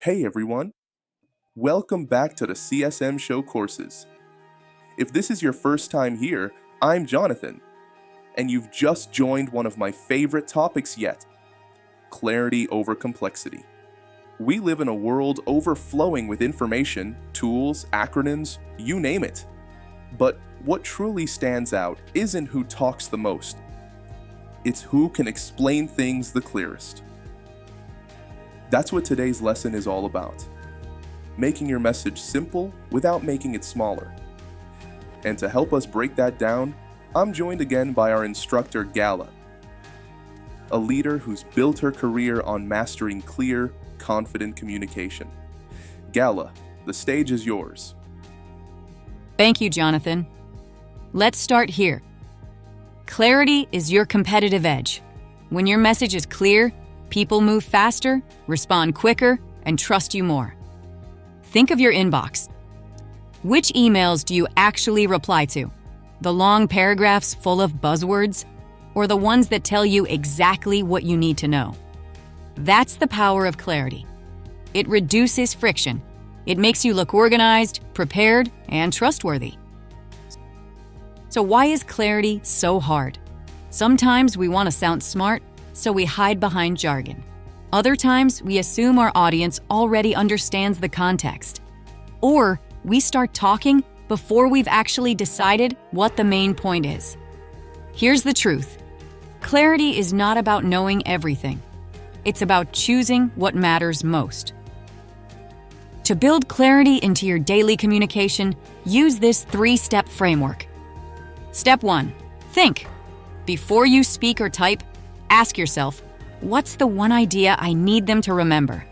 Hey everyone, welcome back to the CSM Show Courses. If this is your first time here, I'm Jonathan, and you've just joined one of my favorite topics yet, clarity over complexity. We live in a world overflowing with information, tools, acronyms, you name it. But what truly stands out isn't who talks the most. It's who can explain things the clearest. That's what today's lesson is all about. Making your message simple without making it smaller. And to help us break that down, I'm joined again by our instructor, Gala, a leader who's built her career on mastering clear, confident communication. Gala, the stage is yours. Thank you, Jonathan. Let's start here. Clarity is your competitive edge. When your message is clear, people move faster, respond quicker, and trust you more. Think of your inbox. Which emails do you actually reply to? The long paragraphs full of buzzwords, or the ones that tell you exactly what you need to know? That's the power of clarity. It reduces friction. It makes you look organized, prepared, and trustworthy. So why is clarity so hard? Sometimes we want to sound smart, so we hide behind jargon. Other times, we assume our audience already understands the context. Or we start talking before we've actually decided what the main point is. Here's the truth. Clarity is not about knowing everything. It's about choosing what matters most. To build clarity into your daily communication, use this 3-step framework. Step 1. Think. Before you speak or type, ask yourself, what's the one idea I need them to remember?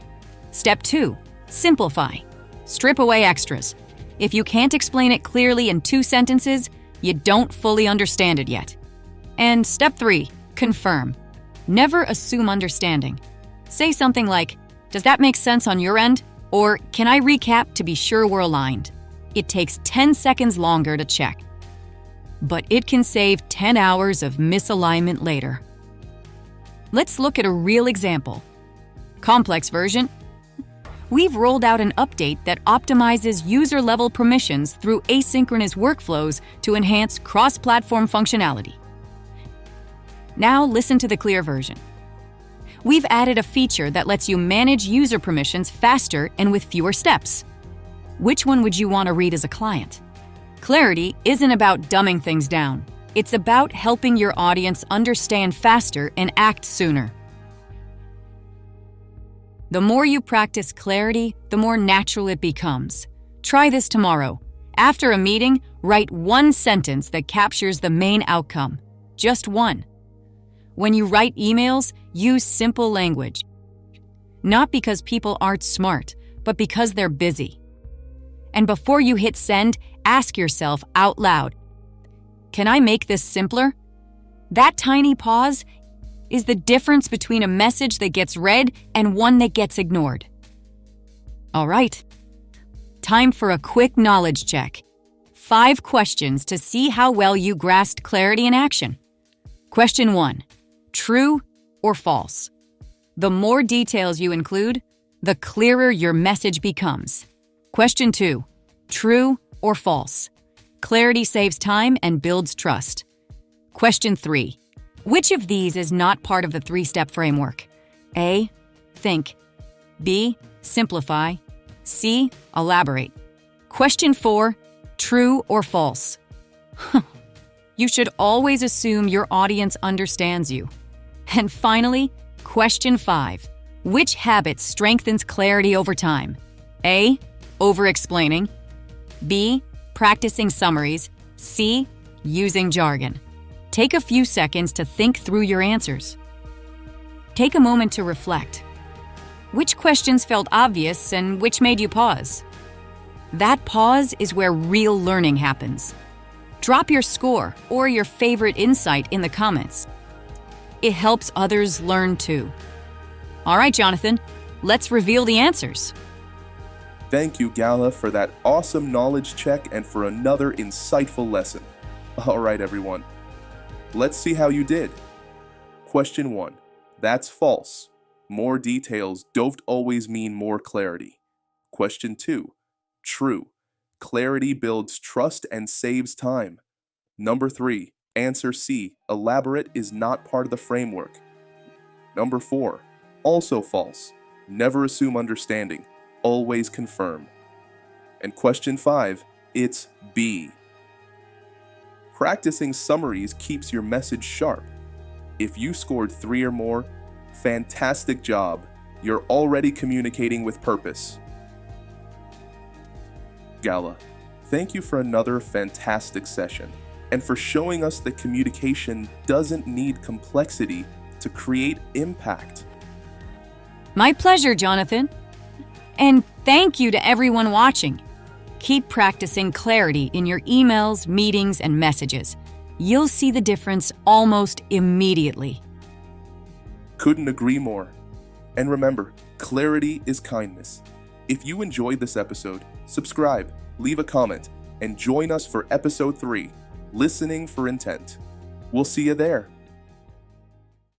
Step 2. Simplify. Strip away extras. If you can't explain it clearly in 2 sentences, you don't fully understand it yet. And step 3. Confirm. Never assume understanding. Say something like, does that make sense on your end? Or can I recap to be sure we're aligned? It takes 10 seconds longer to check, but it can save 10 hours of misalignment later. Let's look at a real example. Complex version. We've rolled out an update that optimizes user-level permissions through asynchronous workflows to enhance cross-platform functionality. Now listen to the clear version. We've added a feature that lets you manage user permissions faster and with fewer steps. Which one would you want to read as a client? Clarity isn't about dumbing things down. It's about helping your audience understand faster and act sooner. The more you practice clarity, the more natural it becomes. Try this tomorrow. After a meeting, write 1 sentence that captures the main outcome. Just 1. When you write emails, use simple language. Not because people aren't smart, but because they're busy. And before you hit send, ask yourself out loud, can I make this simpler? That tiny pause is the difference between a message that gets read and one that gets ignored. All right, time for a quick knowledge check. 5 questions to see how well you grasped clarity in action. Question 1, true or false? The more details you include, the clearer your message becomes. Question 2, true or false? Clarity saves time and builds trust. Question 3. Which of these is not part of the 3-step framework? A. Think. B. Simplify. C. Elaborate. Question 4. True or false? You should always assume your audience understands you. And finally, question 5. Which habit strengthens clarity over time? A. Over-explaining. B. Practicing summaries. C. Using jargon. Take a few seconds to think through your answers. Take a moment to reflect. Which questions felt obvious and which made you pause? That pause is where real learning happens. Drop your score or your favorite insight in the comments. It helps others learn too. All right, Jonathan, let's reveal the answers. Thank you, Gala, for that awesome knowledge check and for another insightful lesson. All right, everyone. Let's see how you did. Question 1. That's false. More details don't always mean more clarity. Question 2. True. Clarity builds trust and saves time. Number 3. Answer C. Elaborate is not part of the framework. Number 4. Also false. Never assume understanding. Always confirm. And question 5. It's B. Practicing summaries keeps your message sharp. If you scored 3 or more, fantastic job. You're already communicating with purpose. Gala, thank you for another fantastic session and for showing us that communication doesn't need complexity to create impact. My pleasure, Jonathan. And thank you to everyone watching. Keep practicing clarity in your emails, meetings, and messages. You'll see the difference almost immediately. Couldn't agree more. And remember, clarity is kindness. If you enjoyed this episode, subscribe, leave a comment, and join us for episode 3, Listening for Intent. We'll see you there.